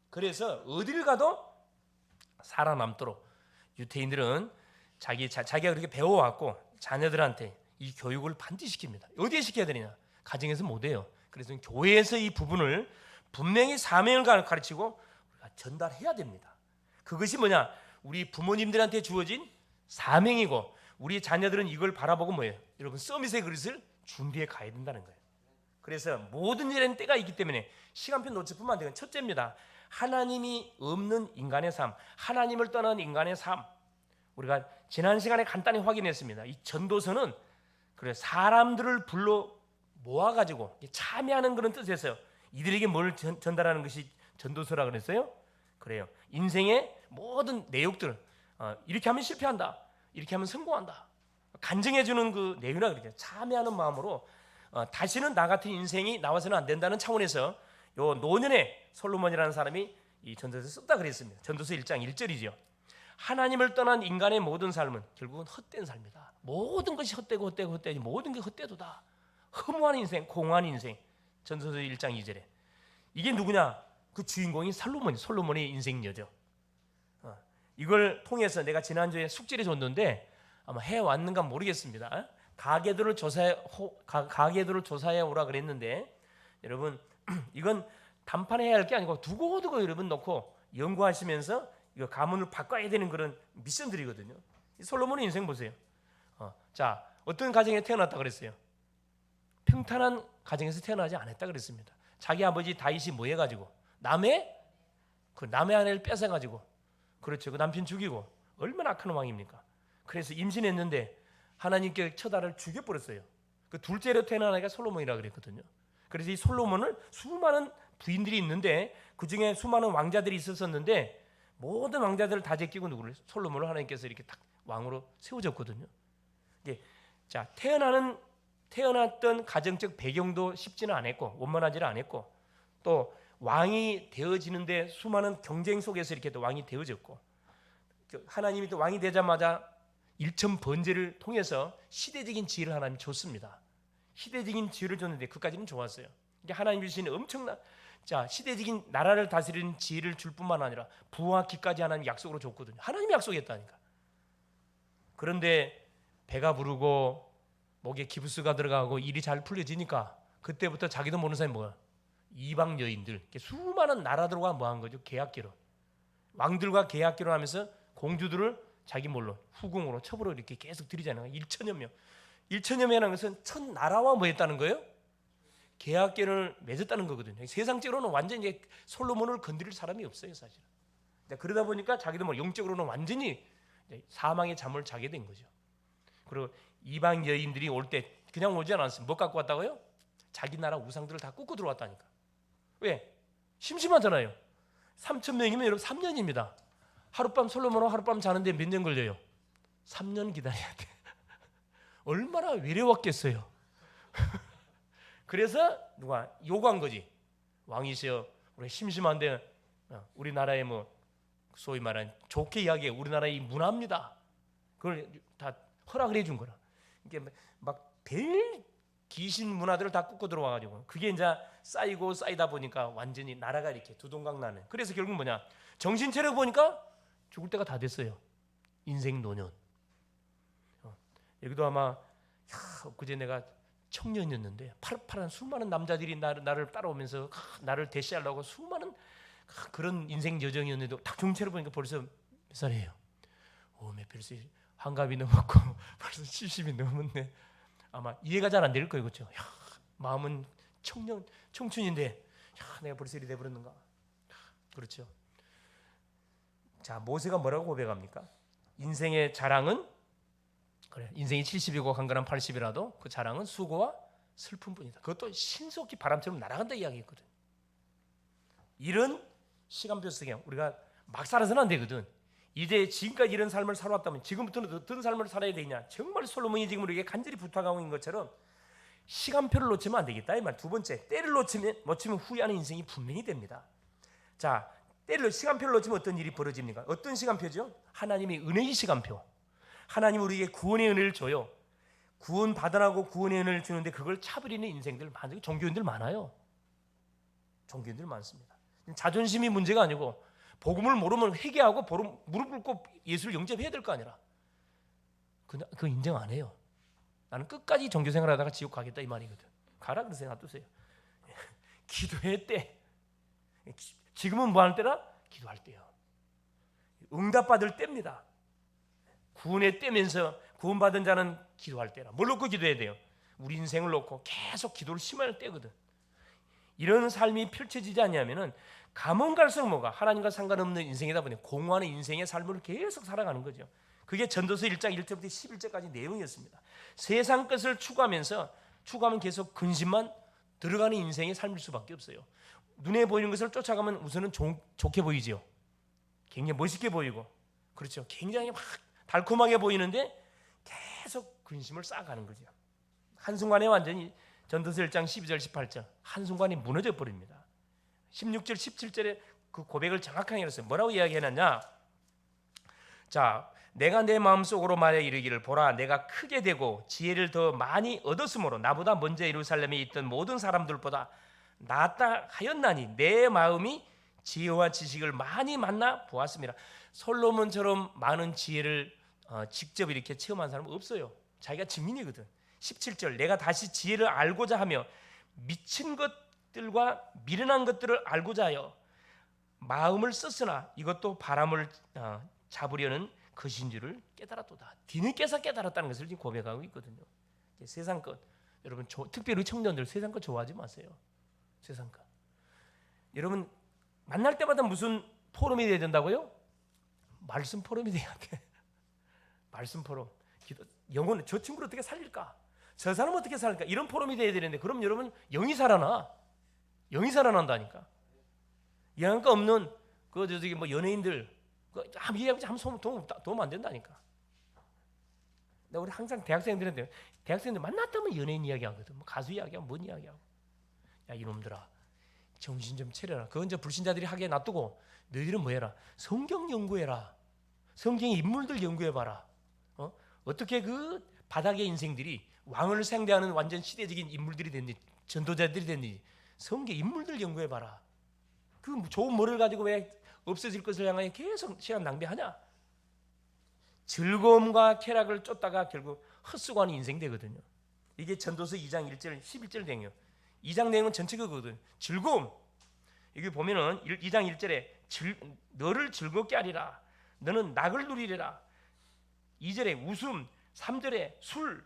그래서 어디를 가도 살아남도록 유태인들은 자기가 그렇게 배워왔고 자녀들한테 이 교육을 반드시 시킵니다. 어디에 시켜야 되느냐? 가정에서 못해요. 그래서 교회에서 이 부분을 분명히 사명을 가르치고 우리가 전달해야 됩니다. 그것이 뭐냐? 우리 부모님들한테 주어진 사명이고 우리 자녀들은 이걸 바라보고 뭐예요? 여러분 서밋의 그릇을 준비해 가야 된다는 거예요. 그래서 모든 일에는 때가 있기 때문에 시간표 놓칠 뿐만 아니라 첫째입니다. 하나님이 없는 인간의 삶, 하나님을 떠난 인간의 삶. 우리가 지난 시간에 간단히 확인했습니다. 이 전도서는 그래 사람들을 불러 모아가지고 참여하는 그런 뜻에서 이들에게 뭘 전달하는 것이 전도서라 그랬어요? 그래요. 인생의 모든 내용들 이렇게 하면 실패한다, 이렇게 하면 성공한다, 간증해주는 그 내용이라 그러죠. 참여하는 마음으로 다시는 나 같은 인생이 나와서는 안 된다는 차원에서 요 노년에 솔로몬이라는 사람이 이 전도서를 썼다 그랬습니다. 전도서 1장 1절이죠. 하나님을 떠난 인간의 모든 삶은 결국은 헛된 삶이다. 모든 것이 헛되고 모든 게 헛되도다. 허무한 인생, 공허한 인생. 전도서 1장 2절에 이게 누구냐? 그 주인공이 솔로몬의 인생녀죠. 이걸 통해서 내가 지난주에 숙제를 줬는데 아마 해왔는가 모르겠습니다. 가계도를 조사해 오라 그랬는데 여러분 이건 단판해야 할 게 아니고 두고두고 여러분 놓고 연구하시면서 이거 가문을 바꿔야 되는 그런 미션들이거든요. 솔로몬의 인생 보세요. 자, 어떤 가정에 태어났다 그랬어요? 평탄한 가정에서 태어나지 않았다 그랬습니다. 자기 아버지 다윗이 뭐 해가지고 남의 아내를 뺏어가지고, 그렇죠, 그 남편 죽이고 얼마나 악한 왕입니까? 그래서 임신했는데 하나님께 첫 아들을 죽여버렸어요. 그 둘째로 태어난 아이가 솔로몬이라 그랬거든요. 그래서 이 솔로몬을 수많은 부인들이 있는데 그 중에 수많은 왕자들이 있었는데 모든 왕자들을 다 제끼고 누구를? 솔로몬을 하나님께서 이렇게 딱 왕으로 세워줬거든요. 자, 태어났던 가정적 배경도 쉽지는 않았고 원만하지는 않았고 또 왕이 되어지는데 수많은 경쟁 속에서 이렇게 또 왕이 되어졌고 하나님이 또 왕이 되자마자 일천 번제를 통해서 시대적인 지혜를 하나님이 줬습니다. 시대적인 지혜를 줬는데 그까지는 좋았어요. 하나님 주시는 엄청난 시대적인 나라를 다스리는 지혜를 줄 뿐만 아니라 부와 기까지 하나님 약속으로 줬거든요. 하나님이 약속했다니까. 그런데 배가 부르고 목에 기부스가 들어가고 일이 잘 풀려지니까 그때부터 자기도 모르는 사람이 뭐야? 이방 여인들, 수많은 나라들과 뭐한 거죠? 계약기로. 왕들과 계약기로 하면서 공주들을 자기 몰로 후궁으로 첩으로 이렇게 계속 들이자는 거예요. 1천여 명. 1천여 명이라는 것은 첫 나라와 뭐 했다는 거예요? 계약계를 맺었다는 거거든요. 세상적으로는 완전히 솔로몬을 건드릴 사람이 없어요, 사실은. 그러다 보니까 자기도 뭐 영적으로는 완전히 사망의 잠을 자게 된 거죠. 그리고 이방 여인들이 올 때 그냥 오지 않았어요. 뭐 갖고 왔다고요? 자기 나라 우상들을 다 굽고 들어왔다니까. 왜? 심심하잖아요. 3천 명이면 여러분 3년입니다. 하룻밤 솔로몬하고 하룻밤 자는데 몇 년 걸려요? 3년 기다려야 돼. 얼마나 외로웠겠어요. 그래서 누가 요구한 거지. 왕이시여 우리 심심한데 우리나라의 뭐 소위 말하는 좋게 이야기해 우리나라의 문화입니다. 그걸 다 허락을 해준 거라. 이게 막 별 귀신 문화들을 다 꽂고 들어와가지고 그게 이제 쌓이고 쌓이다 보니까 완전히 나라가 이렇게 두동강 나는. 그래서 결국 뭐냐? 정신 차려 보니까 죽을 때가 다 됐어요. 인생 노년. 여기도 아마 그제 내가 청년이었는데 파란 수많은 남자들이 나를 따라오면서 나를 대시하려고 수많은 그런 인생 여정이었는데 딱 정신 차려 보니까 벌써 몇 살이에요? 벌써 한갑이 넘었고 벌써 70이 넘었네. 아마 이해가 잘 안 될 거예요, 그렇죠? 마음은 청춘인데 내가 벌써 이리 돼버렸는가? 그렇죠. 자, 모세가 뭐라고 고백합니까? 인생의 자랑은 그래, 인생이 70이고 강건한 80이라도 그 자랑은 수고와 슬픔뿐이다. 그것도 신속히 바람처럼 날아간다 이야기했거든. 이런 시간표 속에 우리가 막 살아서는 안 되거든. 이제 지금까지 이런 삶을 살아왔다면 지금부터는 어떤 삶을 살아야 되냐? 정말 솔로몬이 지금 우리에게 간절히 부탁하고 있는 것처럼 시간표를 놓치면 안 되겠다 이 말. 두 번째, 때를 놓치면 후회하는 인생이 분명히 됩니다. 자, 시간표를 놓치면 어떤 일이 벌어집니까? 어떤 시간표죠? 하나님의 은혜의 시간표. 하나님 우리에게 구원의 은혜를 줘요. 구원 받으라고 구원의 은혜를 주는데 그걸 차버리는 인생들 많아요. 종교인들 많아요. 종교인들 많습니다. 자존심이 문제가 아니고 복음을 모르면 회개하고 무릎 꿇고 예수를 영접해야 될 거 아니라 그거 인정 안 해요. 나는 끝까지 종교생활 하다가 지옥 가겠다 이 말이거든. 가라 그러세요. 놔두세요. 기도할 때 지금은 뭐 할 때라? 기도할 때요. 응답받을 때입니다. 구원의 때면서 구원받은 자는 기도할 때라. 뭘 놓고 기도해야 돼요? 우리 인생을 놓고 계속 기도를 심할 때거든. 이런 삶이 펼쳐지지 않냐면은 가면 갈수록 뭐가 하나님과 상관없는 인생이다 보니 공허한 인생의 삶을 계속 살아가는 거죠. 그게 전도서 1장 1절부터 11절까지 내용이었습니다. 세상 것을 추구하면 계속 근심만 들어가는 인생의 삶일 수밖에 없어요. 눈에 보이는 것을 쫓아가면 우선은 좋게 보이죠. 굉장히 멋있게 보이고 그렇죠. 굉장히 막 달콤하게 보이는데 계속 근심을 쌓아가는 거죠. 한순간에 완전히 전도서 1장 12절 18절 한순간에 무너져 버립니다. 16절 17절에 그 고백을 정확하게 했어요. 뭐라고 이야기해놨냐? 자, 내가 내 마음속으로 말해 이르기를 보라 내가 크게 되고 지혜를 더 많이 얻었으므로 나보다 먼저 예루살렘에 있던 모든 사람들보다 낫다 하였나니 내 마음이 지혜와 지식을 많이 만나 보았습니다. 솔로몬처럼 많은 지혜를 직접 이렇게 체험한 사람은 없어요. 자기가 증인이거든. 17절 내가 다시 지혜를 알고자 하며 미친 것들과 미련한 것들을 알고자 하여 마음을 썼으나 이것도 바람을 잡으려는 것인 줄을 깨달았도다. 뒤늦게서 깨달았다는 것을 지금 고백하고 있거든요. 세상 것 여러분 특별히 청년들 세상 것 좋아하지 마세요. 세상 것 여러분 만날 때마다 무슨 포럼이 돼야 된다고요? 말씀 포럼이 돼야 돼. 말씀 포럼. 영혼 저 친구를 어떻게 살릴까? 저 사람은 어떻게 살릴까? 이런 포럼이 돼야 되는데 그럼 여러분 영이 살아나. 영이 살아난다니까. 영양가 없는 그 저기 뭐 연예인들 아무 도움 안 된다니까. 우리 항상 대학생들한테 대학생들 만났다면 연예인 이야기하거든. 뭐 가수 이야기하고 뭔 이야기하고. 야 이놈들아 정신 좀 차려라. 그건 저 불신자들이 하게 놔두고 너희들은 뭐 해라? 성경 연구해라. 성경의 인물들 연구해봐라. 어떻게 그 바닥의 인생들이 왕을 상대하는 완전 시대적인 인물들이 됐는지 전도자들이 됐는지 성경 인물들 연구해봐라. 그 좋은 머리를 가지고 왜 없어질 것을 향하여 계속 시간 낭비하냐? 즐거움과 쾌락을 쫓다가 결국 헛수고하는 인생 되거든요. 이게 전도서 2장 1절 11절 내용이에요. 2장 내용은 전체 그거거든. 즐거움. 여기 보면은 2장 1절에 너를 즐겁게 하리라. 너는 낙을 누리리라. 2절에 웃음, 3절에 술,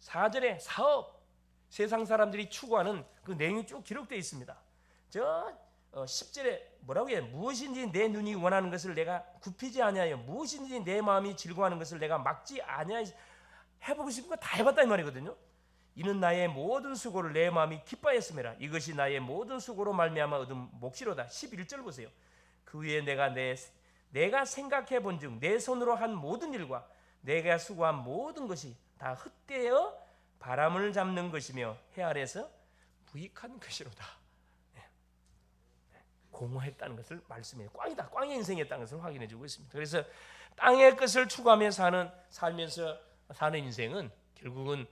4절에 사업. 세상 사람들이 추구하는 그 내용이 쭉 기록되어 있습니다. 저 10절에 뭐라고 해요? 무엇인지 내 눈이 원하는 것을 내가 굽히지 아니하여 무엇인지 내 마음이 즐거워하는 것을 내가 막지 아니하여 해보고 싶은 거 다 해봤다 이 말이거든요. 이는 나의 모든 수고를 내 마음이 기뻐했음이라. 이것이 나의 모든 수고로 말미암아 얻은 몫이로다. 11절 보세요. 그 위에 내가 생각해 본즉 내 손으로 한 모든 일과 내가 수고한 모든 것이 다 헛되어 바람을 잡는 것이며 해 아래서 무익한 것이로다. 공허했다는 것을 말씀해요. 꽝이다. 꽝의 인생이었다는 것을 확인해 주고 있습니다. 그래서 땅의 것을 추구하며 살면서 사는 인생은 결국은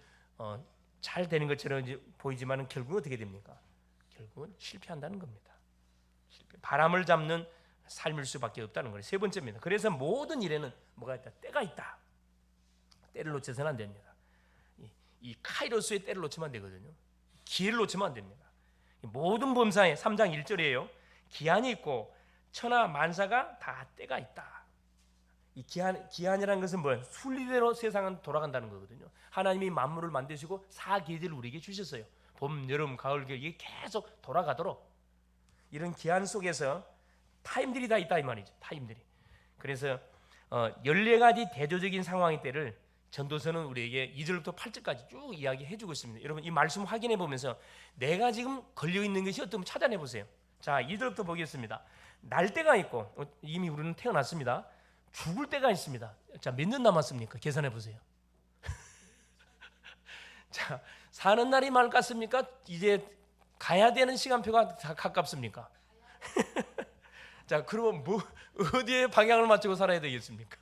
잘 되는 것처럼 보이지만 결국은 어떻게 됩니까? 결국은 실패한다는 겁니다. 바람을 잡는 삶일 수밖에 없다는 거예요. 세 번째입니다. 그래서 모든 일에는 뭐가 있다? 때가 있다. 때를 놓쳐서는 안 됩니다. 이 카이로스의 때를 놓치면 안 되거든요. 기회를 놓치면 안 됩니다. 모든 범사에 3장 1절이에요. 기한이 있고 천하 만사가 다 때가 있다. 이 기한이라는 것은 뭐예요? 순리대로 세상은 돌아간다는 거거든요. 하나님이 만물을 만드시고 사계절을 우리에게 주셨어요. 봄, 여름, 가을, 겨울 이게 계속 돌아가도록 이런 기한 속에서 타임들이 다 있다 이 말이죠. 타임들이. 그래서 14가지 대조적인 상황의 때를 전도서는 우리에게 2절부터 8절까지 쭉 이야기해 주고 있습니다. 여러분 이 말씀 확인해 보면서 내가 지금 걸려 있는 것이 어떤지 찾아내 보세요. 자, 2절부터 보겠습니다. 날 때가 있고 이미 우리는 태어났습니다. 죽을 때가 있습니다. 자, 몇 년 남았습니까? 계산해 보세요. 자, 사는 날이 맑았습니까? 이제 가야 되는 시간표가 다 가깝습니까? 자, 그러면 어디에 방향을 맞추고 살아야 되겠습니까?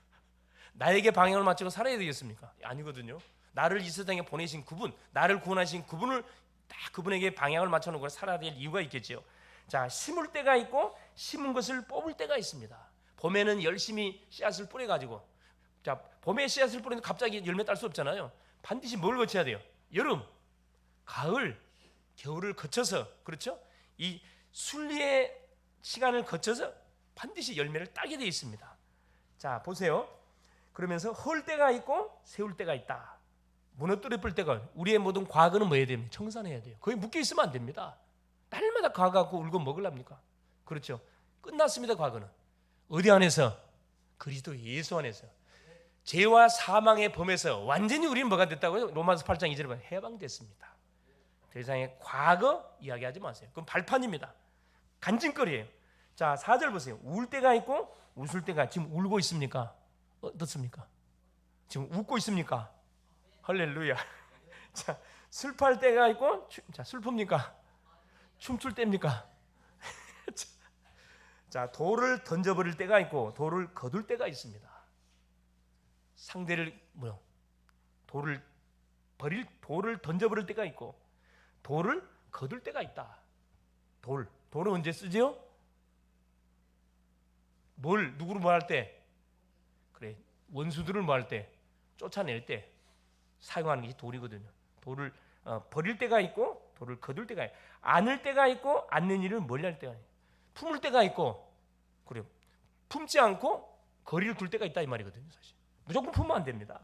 나에게 방향을 맞추고 살아야 되겠습니까? 아니거든요. 나를 이 세상에 보내신 그분, 나를 구원하신 그분을 딱 그분에게 방향을 맞춰놓고 살아야 될 이유가 있겠죠. 자, 심을 때가 있고 심은 것을 뽑을 때가 있습니다. 봄에는 열심히 씨앗을 뿌려가지고, 자, 봄에 씨앗을 뿌리는데 갑자기 열매 딸 수 없잖아요. 반드시 뭘 거쳐야 돼요? 여름, 가을, 겨울을 거쳐서, 그렇죠? 이 순리의 시간을 거쳐서 반드시 열매를 따게 되어 있습니다. 자, 보세요. 그러면서 헐 때가 있고 세울 때가 있다. 무너뜨려 볼 때가, 우리의 모든 과거는 뭐 해야 됩니까? 청산해야 돼요. 거기 묶여 있으면 안 됩니다. 날마다 과거하고 울고 먹으랍니까? 그렇죠. 끝났습니다. 과거는 어디 안에서? 그리스도 예수 안에서. 죄와 사망의 범에서 완전히 우리는 뭐가 됐다고요? 로마서 8장 2절에 보면 해방됐습니다. 더 이상의 과거 이야기하지 마세요. 그건 발판입니다. 간증거리예요. 자, 4절 보세요. 울 때가 있고 웃을 때가, 지금 울고 있습니까? 어떻습니까? 지금 웃고 있습니까? 할렐루야. 자, 슬퍼할 때가 있고, 자, 슬픕니까? 춤출 때입니까? 자, 돌을 던져버릴 때가 있고 돌을 거둘 때가 있습니다. 상대를 돌을 던져버릴 때가 있고 돌을 거둘 때가 있다. 돌은 언제 쓰죠? 누구를 뭐 할 때? 그래, 원수들을 뭐 할 때? 쫓아낼 때 사용하는 것이 돌이거든요. 돌을 버릴 때가 있고 돌을 거둘 때가 있고, 안을 때가 있고 안는 일을 멀리 할 때가 있고, 품을 때가 있고, 그래요, 품지 않고 거리를 둘 때가 있다 이 말이거든요. 사실 무조건 품으면 안 됩니다.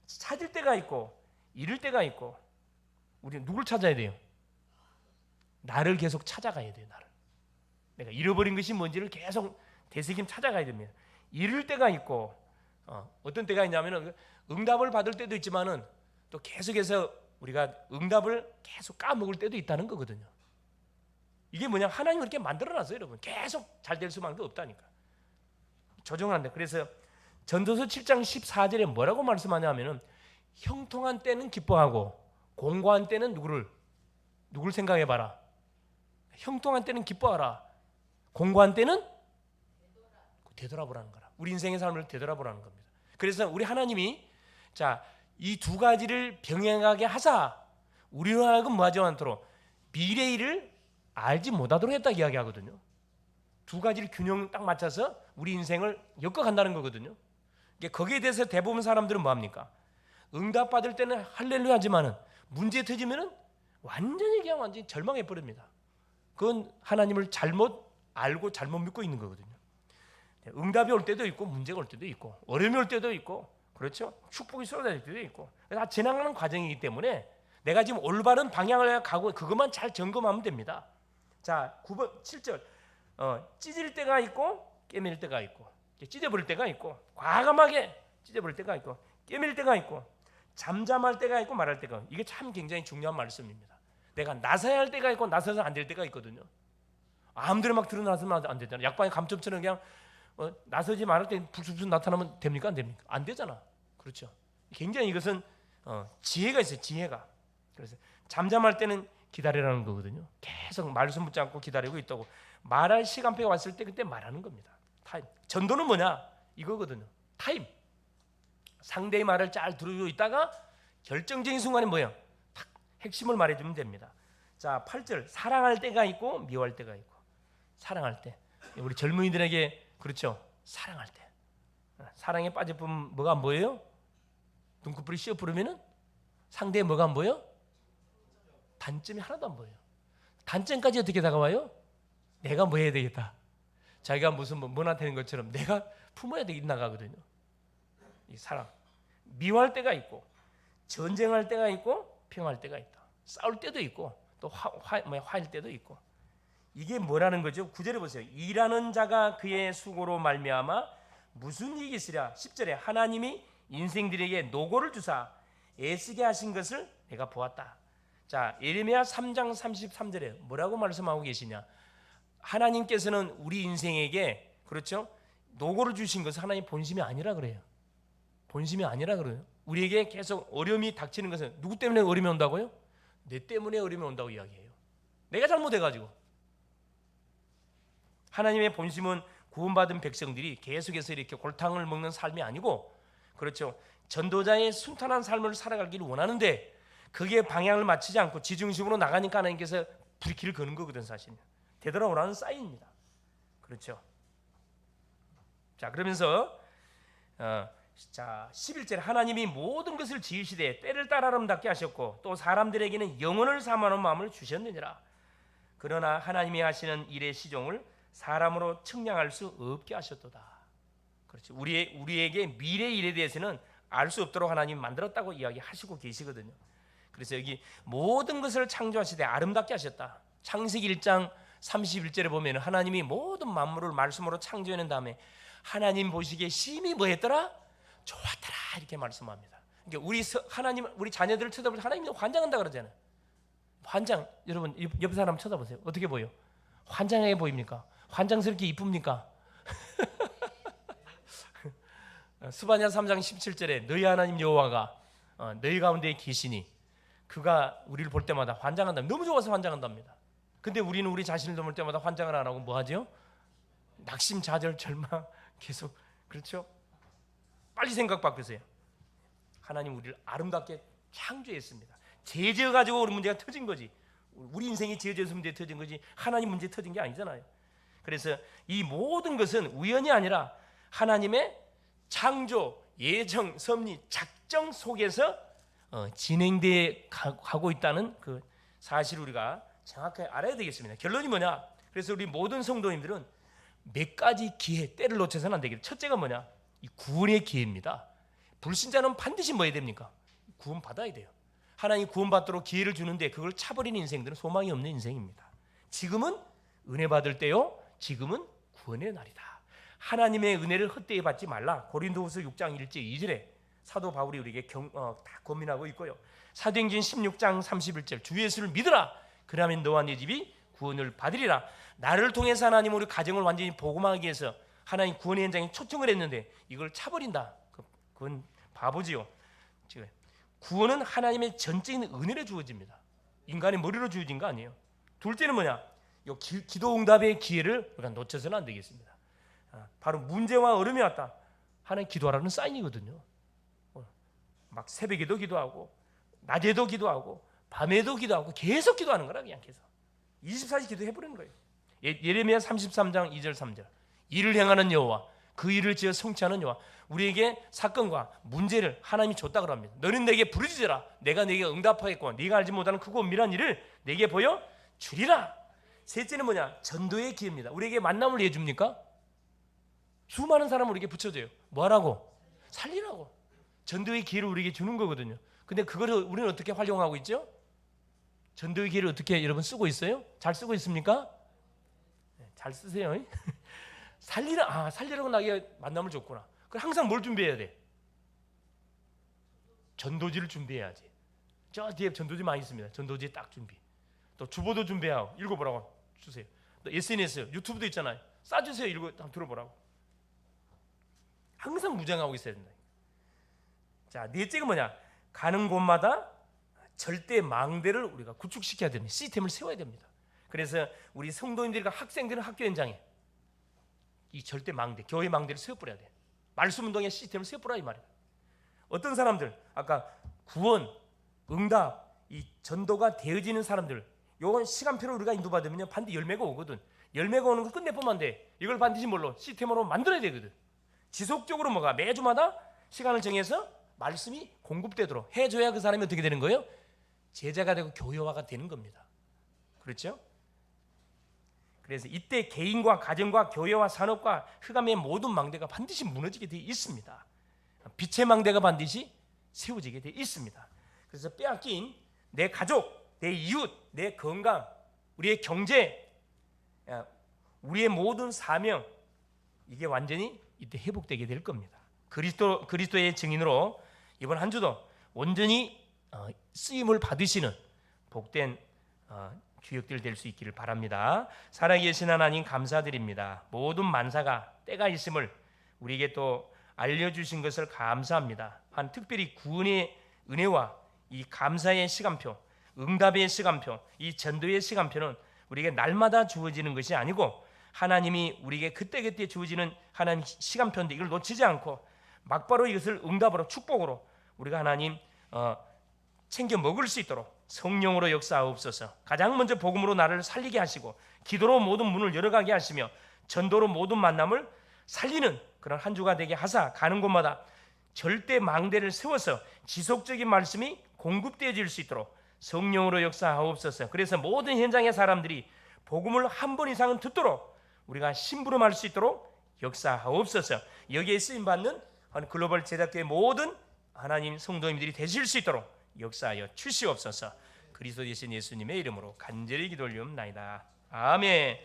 찾을 때가 있고 잃을 때가 있고, 우리는 누굴 찾아야 돼요? 나를 계속 찾아가야 돼요. 나를. 내가 잃어버린 것이 뭔지를 계속 되새김 찾아가야 됩니다. 잃을 때가 있고, 어떤 때가 있냐면은 응답을 받을 때도 있지만은 또 계속해서 우리가 응답을 계속 까먹을 때도 있다는 거거든요. 이게 뭐냐, 하나님 그렇게 만들어놨어요, 여러분. 계속 잘 될 수만은 없다니까. 조정한다. 그래서 전도서 7장 14절에 뭐라고 말씀하냐면은 형통한 때는 기뻐하고 공고한 때는 누굴 생각해봐라. 형통한 때는 기뻐하라. 공고한 때는 되돌아보라는 거라. 우리 인생의 삶을 되돌아보라는 겁니다. 그래서 우리 하나님이 자, 이 두 가지를 병행하게 하사 우리로 하여금 뭐하지 않도록 미래의 일을 알지 못하도록 했다 이야기하거든요. 두 가지를 균형 딱 맞춰서 우리 인생을 엮어간다는 거거든요. 거기에 대해서 대부분 사람들은 뭐합니까? 응답받을 때는 할렐루야 하지만은 문제 터지면은 완전히 절망해 버립니다. 그건 하나님을 잘못 알고 잘못 믿고 있는 거거든요. 응답이 올 때도 있고 문제가 올 때도 있고 어려움이 올 때도 있고, 그렇죠? 축복이 쏟아질 때도 있고, 다 지나가는 과정이기 때문에 내가 지금 올바른 방향을 가고 그것만 잘 점검하면 됩니다. 자, 9번 7절 찢을 때가 있고 깨밀 때가 있고, 찢어버릴 때가 있고, 과감하게 찢어버릴 때가 있고, 깨밀 때가 있고, 잠잠할 때가 있고 말할 때가 있고. 이게 참 굉장히 중요한 말씀입니다. 내가 나서야 할 때가 있고 나서서 안 될 때가 있거든요. 아무데나 막 드러나서면 안 되잖아. 약방의 감점처럼 그냥 나서지 말할 때 불쑥 나타나면 됩니까? 안 됩니까? 안 되잖아. 그렇죠? 굉장히 이것은 지혜가 있어요. 지혜가. 그래서 잠잠할 때는 기다리라는 거거든요. 계속 말씀 붙지 않고 기다리고 있다고. 말할 시간표가 왔을 때 그때 말하는 겁니다. 타임. 전도는 뭐냐? 이거거든요. 타임. 상대의 말을 잘 들어주고 있다가 결정적인 순간에 뭐예요? 탁 핵심을 말해주면 됩니다. 자, 8절. 사랑할 때가 있고 미워할 때가 있고. 사랑할 때. 우리 젊은이들에게 그렇죠. 사랑할 때. 사랑에 빠져보면 뭐가 안 보여요? 눈꺼풀이 씌어부르면은 상대의 뭐가 안 보여? 단점이 하나도 안 보여요. 단점까지 어떻게 다가와요? 내가 뭐 해야 되겠다. 자기가 무슨 뭐 나타낸 것처럼 내가 품어야 되겠 나가거든요. 이 사랑. 미워할 때가 있고 전쟁할 때가 있고 평화할 때가 있다. 싸울 때도 있고 또 화일 때도 있고. 이게 뭐라는 거죠? 9절에 보세요. 일하는 자가 그의 수고로 말미암아 무슨 이익이 있으랴. 10절에 하나님이 인생들에게 노고를 주사 애쓰게 하신 것을 내가 보았다. 자, 예레미야 3장 33절에 뭐라고 말씀하고 계시냐? 하나님께서는 우리 인생에게 그렇죠? 노고를 주신 것은 하나님 본심이 아니라 그래요. 본심이 아니라 그래요. 우리에게 계속 어려움이 닥치는 것은 누구 때문에 어려움이 온다고요? 내 때문에 어려움이 온다고 이야기해요. 내가 잘못해가지고. 하나님의 본심은 구원받은 백성들이 계속해서 이렇게 골탕을 먹는 삶이 아니고 그렇죠. 전도자의 순탄한 삶을 살아가기를 원하는데 그게 방향을 맞추지 않고 지중심으로 나가니까 하나님께서 불길을 거는 거거든 사실은. 되돌아오라는 사인입니다. 그렇죠. 자, 그러면서 자 11절에 하나님이 모든 것을 지으시되 때를 따라 아름답게 하셨고 또 사람들에게는 영혼을 사모하는 마음을 주셨느니라. 그러나 하나님이 하시는 일의 시종을 사람으로 측량할 수 없게 하셨도다. 그렇죠. 우리에게 미래 일에 대해서는 알 수 없도록 하나님이 만들었다고 이야기하시고 계시거든요. 그래서 여기 모든 것을 창조하시되 아름답게 하셨다. 창세기 1장 31절에 보면 하나님이 모든 만물을 말씀으로 창조해낸 다음에 하나님 보시기에 심히 뭐했더라? 좋았더라 이렇게 말씀합니다. 그러니까 하나님 우리 자녀들을 쳐다볼 때 하나님이 환장한다 그러잖아요. 환장. 여러분 옆 사람 쳐다보세요. 어떻게 보여? 환장하게 보입니까? 환장스럽게 이쁩니까? 스바냐 3장 17절에 너희 하나님 여호와가 너희 가운데 계시니 그가 우리를 볼 때마다 환장한다. 너무 좋아서 환장한답니다. 근데 우리는 우리 자신을 볼 때마다 환장을 안 하고 뭐 하죠? 낙심, 좌절, 절망 계속. 그렇죠? 빨리 생각 바꾸세요. 하나님 우리를 아름답게 창조했습니다. 죄지어 가지고 우리 문제가 터진 거지. 우리 인생이 죄지어서 문제 터진 거지 하나님 문제 터진 게 아니잖아요. 그래서 이 모든 것은 우연이 아니라 하나님의 창조, 예정, 섭리, 작정 속에서 진행돼 가고 있다는 그 사실을 우리가 정확하게 알아야 되겠습니다. 결론이 뭐냐? 그래서 우리 모든 성도님들은 몇 가지 기회, 때를 놓쳐서는 안 되겠다. 첫째가 뭐냐? 이 구원의 기회입니다. 불신자는 반드시 뭐 해야 됩니까? 구원 받아야 돼요. 하나님 구원 받도록 기회를 주는데 그걸 차버리는 인생들은 소망이 없는 인생입니다. 지금은 은혜 받을 때요. 지금은 구원의 날이다. 하나님의 은혜를 헛되이 받지 말라. 고린도후서 6장 1절 2절에 사도 바울이 우리에게 다 권면하고 있고요. 사도행전 16장 31절 주 예수를 믿으라. 그러면 너와 네 집이 구원을 받으리라. 나를 통해서 하나님 우리 가정을 완전히 복음하기 위해서 하나님 구원의 현장에 초청을 했는데 이걸 차버린다. 그건 바보지요. 구원은 하나님의 전적인 은혜로 주어집니다. 인간의 머리로 주어진 거 아니에요. 둘째는 뭐냐? 기도 응답의 기회를 우리가 놓쳐서는 안 되겠습니다. 바로 문제와 어려움이 왔다. 하나님 기도하라는 사인이거든요. 막 새벽에도 기도하고 낮에도 기도하고 밤에도 기도하고 계속 기도하는 거라 그냥 계속 24시 기도해버리는 거예요. 예레미야 33장 2절 3절 일을 행하는 여호와 그 일을 지어 성취하는 여호와 우리에게 사건과 문제를 하나님이 줬다 그럽니다. 너는 내게 부르짖으라. 내가 네게 응답하겠고 네가 알지 못하는 크고 은밀한 일을 내게 보여 주리라. 셋째는 뭐냐? 전도의 기회입니다. 우리에게 만남을 왜 줍니까? 수많은 사람을 우리에게 붙여줘요. 뭐하라고? 살리라고. 전도의 기회를 우리에게 주는 거거든요. 근데 그거를 우리는 어떻게 활용하고 있죠? 전도의 기회를 어떻게 여러분 쓰고 있어요? 잘 쓰고 있습니까? 네, 잘 쓰세요. 살리라고 나에게 만남을 줬구나. 그럼 항상 뭘 준비해야 돼? 전도지를 준비해야지. 저 뒤에 전도지 많이 있습니다. 전도지 딱 준비. 또 주보도 준비하고 읽어보라고 주세요. 또 SNS, 유튜브도 있잖아요. 싸주세요. 한번 들어보라고. 항상 무장하고 있어야 된다. 자, 넷째가 뭐냐? 가는 곳마다 절대 망대를 우리가 구축시켜야 됩니다. 시스템을 세워야 됩니다. 그래서 우리 성도님들과 학생들은 학교 현장에 이 절대 망대, 교회 망대를 세워버려야 돼. 말씀 운동의 시스템을 세워버려야 이 말이야. 어떤 사람들 아까 구원, 응답, 이 전도가 되어지는 사람들, 요건 시간표를 우리가 인도받으면 반드시 열매가 오거든. 열매가 오는 걸 끝내보면 안 돼. 이걸 반드시 뭘로? 시스템으로 만들어야 되거든. 지속적으로 뭐가 매주마다 시간을 정해서 말씀이 공급되도록 해줘야 그 사람이 어떻게 되는 거예요? 제자가 되고 교회화가 되는 겁니다. 그렇죠? 그래서 이때 개인과 가정과 교회와 산업과 흑암의 모든 망대가 반드시 무너지게 되어 있습니다. 빛의 망대가 반드시 세워지게 되어 있습니다. 그래서 빼앗긴 내 가족, 내 이웃, 내 건강, 우리의 경제, 우리의 모든 사명, 이게 완전히 이때 회복되게 될 겁니다. 그리스도의 증인으로 이번 한 주도 온전히 쓰임을 받으시는 복된 주역들 될 수 있기를 바랍니다. 살아계신 하나님 감사드립니다. 모든 만사가 때가 있음을 우리에게 또 알려주신 것을 감사합니다. 특별히 구원의 은혜와 이 감사의 시간표, 응답의 시간표, 이 전도의 시간표는 우리에게 날마다 주어지는 것이 아니고 하나님이 우리에게 그때그때 주어지는 하나님 시간표인데 이걸 놓치지 않고 막바로 이것을 응답으로 축복으로 우리가 하나님 챙겨 먹을 수 있도록 성령으로 역사하옵소서. 가장 먼저 복음으로 나를 살리게 하시고 기도로 모든 문을 열어가게 하시며 전도로 모든 만남을 살리는 그런 한 주가 되게 하사 가는 곳마다 절대 망대를 세워서 지속적인 말씀이 공급되어질 수 있도록 성령으로 역사하옵소서. 그래서 모든 현장의 사람들이 복음을 한 번 이상은 듣도록 우리가 심부름할 수 있도록 역사하옵소서. 여기에 쓰임받는 글로벌 제작교회 모든 하나님 성도님들이 되실 수 있도록 역사하여 주시옵소서. 그리스도 되신 예수님의 이름으로 간절히 기도 올리옵나이다. 아멘.